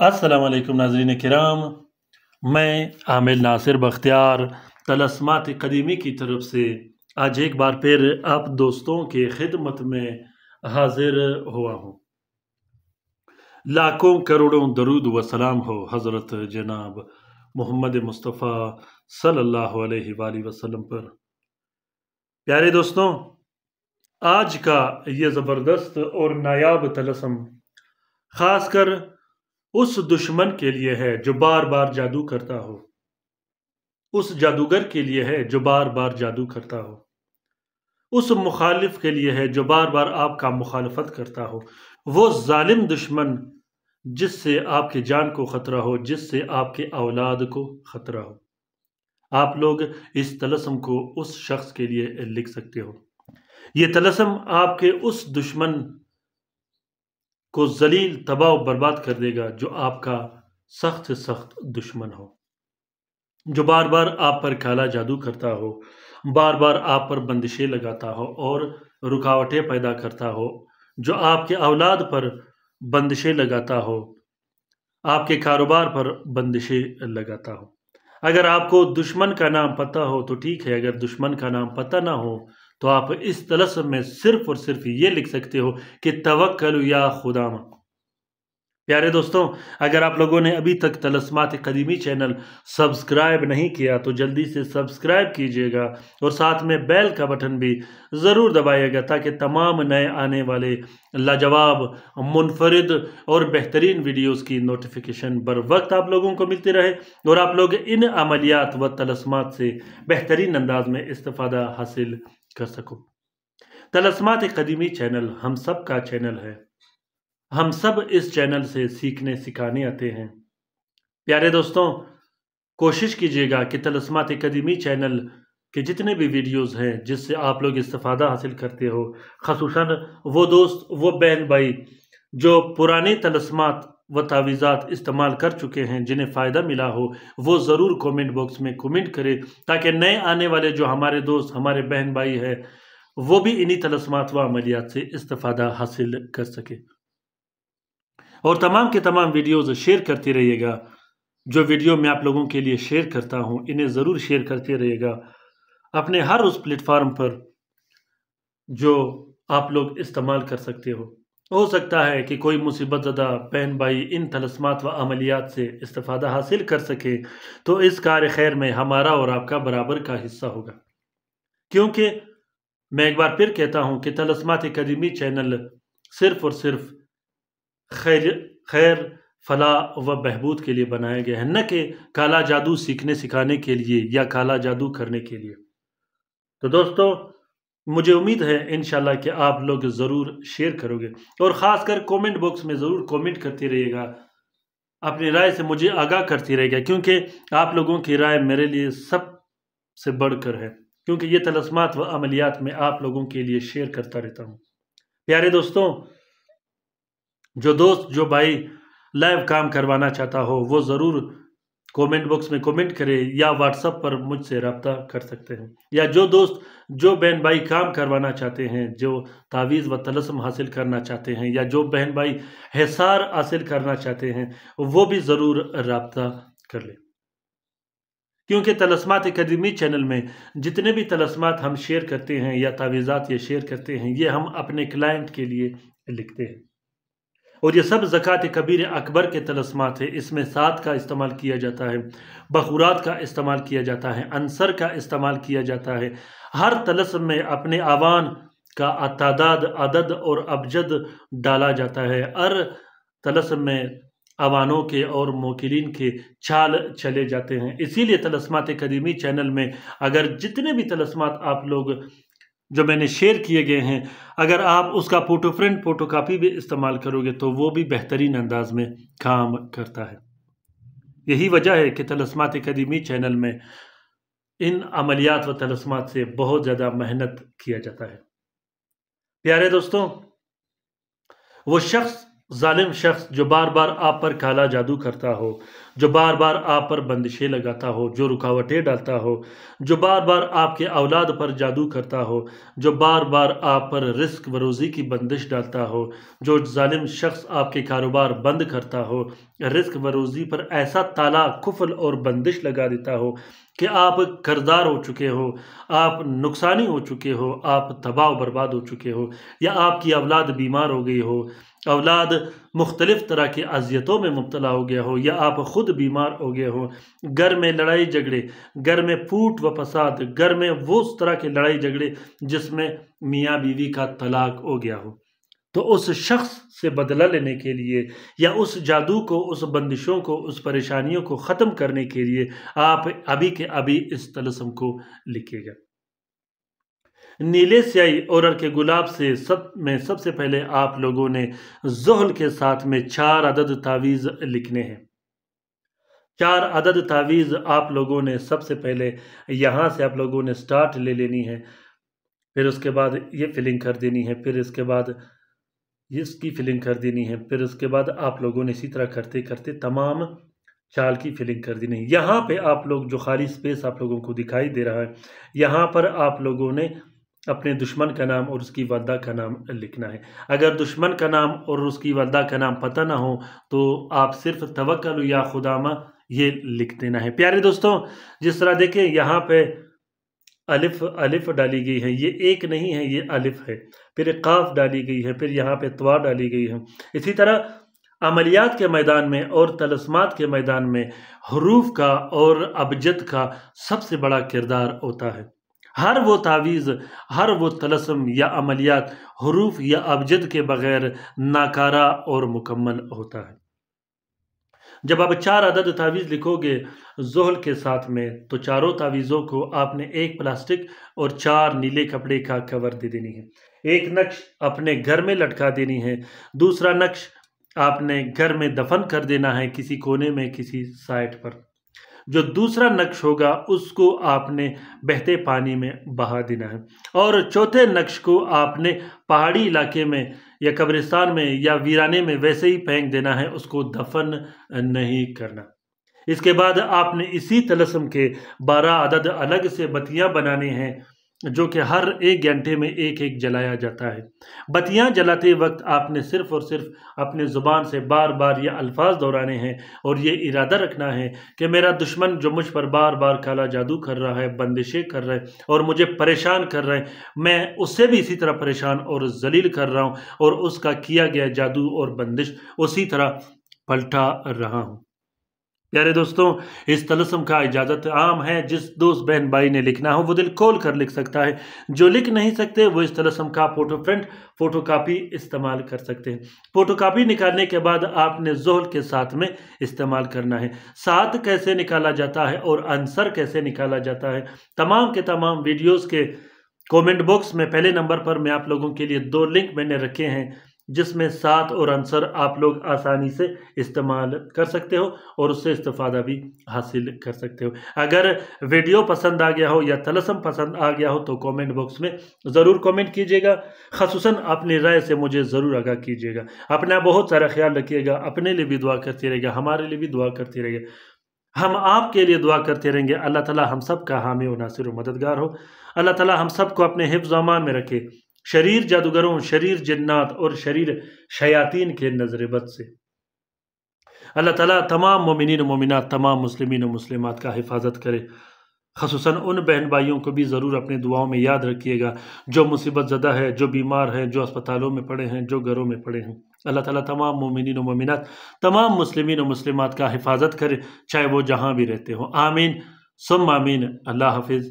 अस्सलाम वालेकुम नाज़रीन किराम। मैं आमिर नासिर बख्तियार तलस्मात कदीमी की तरफ से आज एक बार फिर आप दोस्तों के खिदमत में हाजिर हुआ हूँ। लाखों करोड़ों दरूद व सलाम हो हज़रत जनाब मोहम्मद मुस्तफ़ा सल्लल्लाहु अलैहि वसल्लम पर। प्यारे दोस्तों, आज का ये ज़बरदस्त और नायाब तलस्म ख़ासकर उस दुश्मन के लिए है जो बार बार जादू करता हो, उस जादूगर के लिए है जो बार बार जादू करता हो, उस मुखालिफ के लिए है जो बार बार आपका मुखालफत करता हो, वो जालिम दुश्मन जिससे आपकी जान को खतरा हो, जिससे आपके औलाद को खतरा हो। आप लोग इस तलस्म को उस शख्स के लिए लिख सकते हो। ये तलस्म आपके उस दुश्मन को जलील तबाह बर्बाद कर देगा जो आपका सख्त से सख्त दुश्मन हो, जो बार बार आप पर काला जादू करता हो, बार बार आप पर बंदिशें लगाता हो और रुकावटें पैदा करता हो, जो आपके औलाद पर बंदिशें लगाता हो, आपके कारोबार पर बंदिशें लगाता हो। अगर आपको दुश्मन का नाम पता हो तो ठीक है, अगर दुश्मन का नाम पता ना हो तो आप इस तलस्म में सिर्फ और सिर्फ ये लिख सकते हो कि तवक्कल या खुदाम। प्यारे दोस्तों, अगर आप लोगों ने अभी तक तलस्मात कदीमी चैनल सब्सक्राइब नहीं किया तो जल्दी से सब्सक्राइब कीजिएगा और साथ में बेल का बटन भी ज़रूर दबाइएगा ताकि तमाम नए आने वाले लाजवाब, मुनफरिद और बेहतरीन वीडियोस की नोटिफिकेशन बर वक्त आप लोगों को मिलती रहे और आप लोग इन अमलियात व तलस्मात से बेहतरीन अंदाज में इस्तिफ़ादा हासिल कर सको। तलस्मात कदीमी चैनल हम सब का चैनल है, हम सब इस चैनल से सीखने सिखाने आते हैं। प्यारे दोस्तों, कोशिश कीजिएगा कि तलस्मात कदीमी चैनल के जितने भी वीडियोस हैं जिससे आप लोग इस्तिफ़ादा हासिल करते हो, ख़ुसूसन वो दोस्त, वो बहन भाई जो पुराने तलस्मात व तावीज़ात इस्तेमाल कर चुके हैं, जिन्हें फ़ायदा मिला हो, वो ज़रूर कमेंट बॉक्स में कमेंट करें ताकि नए आने वाले जो हमारे दोस्त, हमारे बहन भाई हैं, वो भी इन्हीं तलस्मात व अमलियात से इस्तिफ़ादा हासिल कर सके। और तमाम के तमाम वीडियोस शेयर करते रहिएगा। जो वीडियो मैं आप लोगों के लिए शेयर करता हूं, इन्हें ज़रूर शेयर करते रहिएगा अपने हर उस प्लेटफार्म पर जो आप लोग इस्तेमाल कर सकते हो सकता है कि कोई मुसीबत ज़दा बहन भाई इन तलस्मात व अमलियात से इस्तिफ़ादा हासिल कर सके, तो इस कार्य खैर में हमारा और आपका बराबर का हिस्सा होगा। क्योंकि मैं एक बार फिर कहता हूं कि तलस्मात कदीमी चैनल सिर्फ और सिर्फ खैर फलाह व बहबूद के लिए बनाया गया है, न कि काला जादू सीखने सिखाने के लिए या काला जादू करने के लिए। तो दोस्तों, मुझे उम्मीद है इंशाल्लाह कि आप लोग ज़रूर शेयर करोगे और ख़ासकर कमेंट बॉक्स में ज़रूर कमेंट करते रहिएगा, अपनी राय से मुझे आगाह करती रहेगा, क्योंकि आप लोगों की राय मेरे लिए सबसे बढ़कर है, क्योंकि ये तलस्मात व अमलियात में आप लोगों के लिए शेयर करता रहता हूँ। प्यारे दोस्तों, जो दोस्त, जो भाई लाइव काम करवाना चाहता हो वो ज़रूर कमेंट बॉक्स में कमेंट करे या व्हाट्सएप पर मुझसे रब्ता कर सकते हैं। या जो दोस्त, जो बहन भाई काम करवाना चाहते हैं, जो तावीज़ व तलस्म हासिल करना चाहते हैं, या जो बहन भाई हिसार हासिल करना चाहते हैं, वो भी ज़रूर रब्ता कर ले। क्योंकि तलस्मात कदीमी चैनल में जितने भी तलस्मात हम शेयर करते हैं या तावीज़ात ये शेयर करते हैं, ये हम अपने क्लाइंट के लिए लिखते हैं और ये सब ज़कात कबीर अकबर के तलस्मात है। इसमें सात का इस्तेमाल किया जाता है, बखूरात का इस्तेमाल किया जाता है, अंसर का इस्तेमाल किया जाता है। हर तलस्म में अपने आवान का तादाद, अदद और अबजद डाला जाता है। हर तलस्म में अवानों के और मोकिलीन के चाल चले जाते हैं। इसीलिए तलस्मात कदीमी चैनल में अगर जितने भी तलस्मात आप लोग जो मैंने शेयर किए गए हैं, अगर आप उसका फोटो प्रिंट, फोटो कापी भी इस्तेमाल करोगे तो वो भी बेहतरीन अंदाज में काम करता है। यही वजह है कि तलस्मात कदीमी चैनल में इन अमलियात व तलस्मात से बहुत ज़्यादा मेहनत किया जाता है। प्यारे दोस्तों, वो शख्स जालिम शख्स जो बार बार आप पर काला जादू करता हो, जो बार बार आप पर बंदिशें लगाता हो, जो रुकावटें डालता हो, जो बार बार आपके औलाद पर जादू करता हो, जो बार बार आप पर रिस्क व रोज़ी की बंदिश डालता हो, जो जालिम शख्स आपके कारोबार बंद करता हो, रिस्क व रोज़ी पर ऐसा ताला कुफल और बंदिश लगा देता हो कि आप कर्जदार हो चुके हो, आप नुकसानी हो चुके हो, आप तबाह बर्बाद हो चुके हो, या आपकी औलाद बीमार हो गई हो, औलाद मुख्तलिफ तरह की अजियतों में मुब्तला हो गया हो, या आप ख़ुद बीमार हो गए हो, घर में लड़ाई झगड़े, घर में फूट व फसाद, घर में वो उस तरह के लड़ाई झगड़े जिसमें मियाँ बीवी का तलाक हो गया हो, तो उस शख्स से बदला लेने के लिए या उस जादू को, उस बंदिशों को, उस परेशानियों को ख़त्म करने के लिए आप अभी के अभी इस तलस्सुम को लिखिएगा। नीले स्याही और के गुलाब से सबसे पहले आप लोगों ने ज़ुहल के साथ में 4 अदद तावीज़ लिखने हैं। 4 अदद तावीज़ आप लोगों ने सबसे पहले यहाँ से आप लोगों ने स्टार्ट ले लेनी है, फिर उसके बाद ये फिलिंग कर देनी है, फिर इसके बाद इसकी फिलिंग कर देनी है, फिर उसके बाद आप लोगों ने इसी तरह करते करते तमाम चाल की फिलिंग कर देनी है। यहाँ पे आप लोग जो खाली स्पेस आप लोगों को दिखाई दे रहा है, यहाँ पर आप लोगों ने अपने दुश्मन का नाम और उसकी वालदा का नाम लिखना है। अगर दुश्मन का नाम और उसकी वालदा का नाम पता ना हो तो आप सिर्फ तवक्कल या खुदामा ये लिख देना है। प्यारे दोस्तों, जिस तरह देखें यहाँ पे अलिफ डाली गई है, ये एक नहीं है, ये अलिफ है, फिर एक काफ डाली गई है, फिर यहाँ पे तवा डाली गई है। इसी तरह अमलियात के मैदान में और तलस्मात के मैदान में हरूफ का और अबजद का सबसे बड़ा किरदार होता है। हर वो तावीज़, हर वो तलस्म या अमलियात हरूफ या अबजद के बगैर नाकारा और मुकम्मल होता है। जब आप 4 अदद तावीज़ लिखोगे ज़ुहल के साथ में, तो चारों तावीज़ों को आपने एक प्लास्टिक और 4 नीले कपड़े का कवर दे देनी है। एक नक्श अपने घर में लटका देनी है, दूसरा नक्श आपने घर में दफन कर देना है किसी कोने में, किसी साइड पर। जो दूसरा नक्श होगा उसको आपने बहते पानी में बहा देना है, और चौथे नक्श को आपने पहाड़ी इलाके में या कब्रिस्तान में या वीराने में वैसे ही फेंक देना है, उसको दफन नहीं करना। इसके बाद आपने इसी तलस्सुम के 12 अदद अलग से बत्तियां बनाने हैं, जो कि हर 1 घंटे में एक जलाया जाता है। बत्तियां जलाते वक्त आपने सिर्फ़ और सिर्फ अपने ज़ुबान से बार बार ये अल्फाज दोहराने हैं और ये इरादा रखना है कि मेरा दुश्मन जो मुझ पर बार बार काला जादू कर रहा है, बंदिशें कर रहा है और मुझे परेशान कर रहा है, मैं उससे भी इसी तरह परेशान और जलील कर रहा हूँ और उसका किया गया जादू और बंदिश उसी तरह पलटा रहा हूँ। प्यारे दोस्तों, इस तलस्सुम का इजाज़त आम है। जिस दोस्त बहन भाई ने लिखना हो वो दिल खोल कर लिख सकता है। जो लिख नहीं सकते वो इस तलस्सुम का फ़ोटो कापी इस्तेमाल कर सकते हैं। फ़ोटो कापी निकालने के बाद आपने ज़ुहल के साथ में इस्तेमाल करना है। साथ कैसे निकाला जाता है और आंसर कैसे निकाला जाता है, तमाम के तमाम वीडियोज़ के कमेंट बॉक्स में पहले नंबर पर मैं आप लोगों के लिए 2 लिंक मैंने रखे हैं, जिसमें साथ और आंसर आप लोग आसानी से इस्तेमाल कर सकते हो और उससे इस्तिफ़ादा भी हासिल कर सकते हो। अगर वीडियो पसंद आ गया हो या तलस्सुम पसंद आ गया हो तो कमेंट बॉक्स में ज़रूर कमेंट कीजिएगा। ख़ुसूसन अपनी राय से मुझे ज़रूर आगाह कीजिएगा। अपना बहुत सारा ख्याल रखिएगा, अपने लिए भी दुआ करते रहिएगा, हमारे लिए भी दुआ करते रहिए। हम आपके लिए दुआ करते रहेंगे। अल्लाह ताला हम सब का हामी व नासिर व मददगार हो। अल्लाह ताला हम सब को अपने हिफ्ज़ अमान में रखे, शरीर जादूगरों, शरीर जिन्नात और शरीर शयातीन के नज़र बद से। अल्लाह ताला तमाम मोमिनीन मोमिनात, तमाम मुस्लिमीन और मुस्लिमात का हिफाजत करे। ख़ुसूसन उन बहन भाइयों को भी ज़रूर अपने दुआओं में याद रखिएगा जो मुसीबत ज़दा है, जो बीमार हैं, जो अस्पतालों में पड़े हैं, जो घरों में पड़े हैं। अल्लाह ताला तमाम मोमिनीन और मोमिनात, तमाम मुस्लिमीन और मुस्लिमात का हिफाजत करे, चाहे वो जहाँ भी रहते हों। आमीन सुम्मा आमीन। अल्लाह हाफिज़।